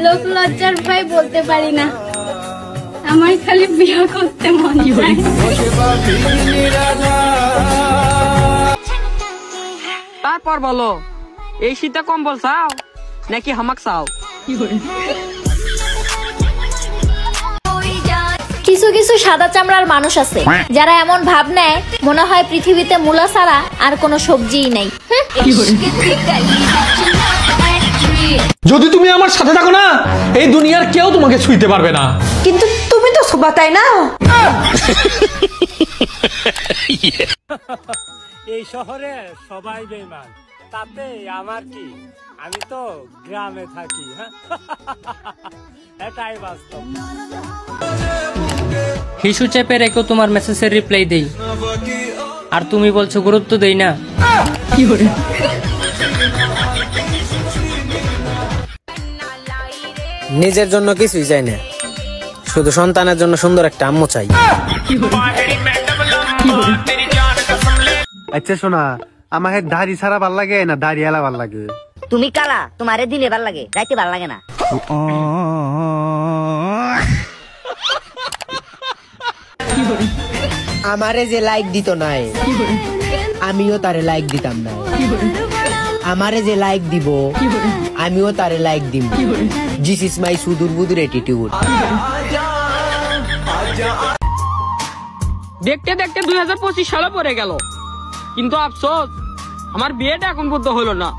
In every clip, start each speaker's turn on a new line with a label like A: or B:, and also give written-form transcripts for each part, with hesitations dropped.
A: লোক লজ্জার ভয় বলতে পারি না, আমার খালি বিয়ে করতে মন চায়।
B: তারপর বলো, এই শীতে কম্বল চাও নাকি হামাক চাও?
C: কিছু কিছু সাদা চামড়ার মানুষ আছে যারা এমন ভাব নেয় মনে হয় পৃথিবীতে মূলা ছাড়া আর কোনো সবজিই নাই।
D: যদি তুমি আমার সাথে থাকো না, এই দুনিয়ার কেউ তোমাকে ছুঁইতে পারবে না।
E: কিন্তু তুমি তো সোবা, তাই না?
F: এই শহরে সবাই বেঈমান, তাতে আমার কি? আমি তো গ্রামে থাকি। এটাই বাস্তব।
B: হিসু চেপে রেখেও তোমার মেসেজের রিপ্লাই দেই, আর তুমি বলছো গুরুত্ব দেই না।
G: নিজের জন্য কিছুই চাই না, শুধু সন্তানের জন্য সুন্দর একটা আম্মু চাই।
H: আচ্ছা শোনা, আমাকে দাড়ি ছাড়া ভাল লাগে না দাড়ি এলা ভাল লাগে?
I: তুমি কালা, তোমারে দিনে ভাল লাগে, রাইতে ভাল লাগে না।
G: আমারে যে লাইক দিত নাই, আমিও তারে লাইক দিতাম না। আমারে যে লাইক দিব, আমিও তারে লাইক দিব। দিস ইজ মাই সুদূর বুদুর অ্যাটিটিউড।
B: দেখতে দেখতে 2025 সালে পড়ে গেল, কিন্তু আফসোস আমার বিয়েটা এখন পর্যন্ত হলো না।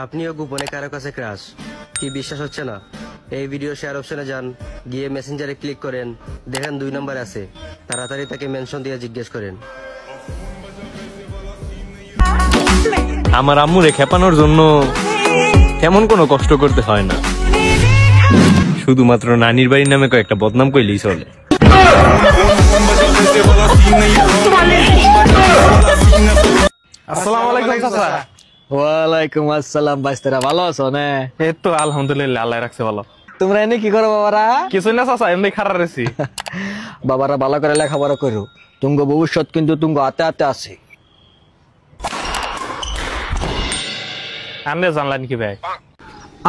G: আপনিও গোপনে কারো কাছে ক্রাশ, কি বিশ্বাস হচ্ছে না? এই ভিডিও শেয়ার অপশনে যান, গিয়ে মেসেঞ্জারে ক্লিক করেন, দেখেন 2 নম্বর আছে, তাড়াতাড়ি তাকে মেনশন দিয়ে জিজ্ঞেস করেন।
J: আমার আম্মুরে খেপানোর জন্য তেমন কোনো কষ্ট করতে হয় না, শুধুমাত্র নানির বাড়ির নামে কয়েকটা বদনাম কইলেই চলে।
D: আসসালামু আলাইকুম চাচা।
G: ওয়ালাইকুম আসসালাম। বাইস্তারা ভালো আছো না?
D: এই তো আলহামদুলিল্লাহ, আল্লাহ রাখছে ভালো।
G: তোমরা এনে কি করো বাবারা?
D: কিছু না চাচা, এমনি খারাপ রেছি।
G: বাবারা ভালো করে লেখাপড়া করো, তুঙ্গ ভবিষ্যৎ কিন্তু তুঙ্গ হাতে হাতে আছে।
D: আন্দাজ জানলেন কি ভাই?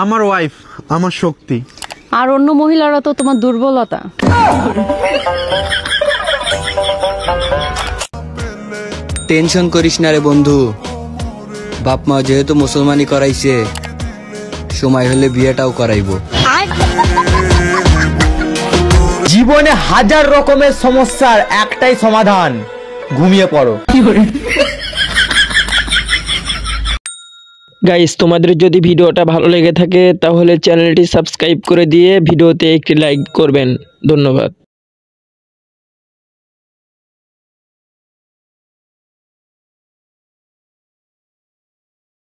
H: আমার ওয়াইফ আমার শক্তি,
E: আর অন্য মহিলারা তো তোমার দুর্বলতা।
G: টেনশন করিস না রে বন্ধু, বাপ মা যেহেতু মুসলমানি করাইছে, সময় হলে বিয়েটাও করাইবো।
D: জীবনে হাজার রকমের সমস্যার একটাই সমাধান, ঘুমিয়ে পড়ো।
B: গাইস, তোমাদের যদি ভিডিওটা ভালো লেগে থাকে তাহলে চ্যানেলটি সাবস্ক্রাইব করে দিয়ে ভিডিওতে একটি লাইক করবেন। ধন্যবাদ।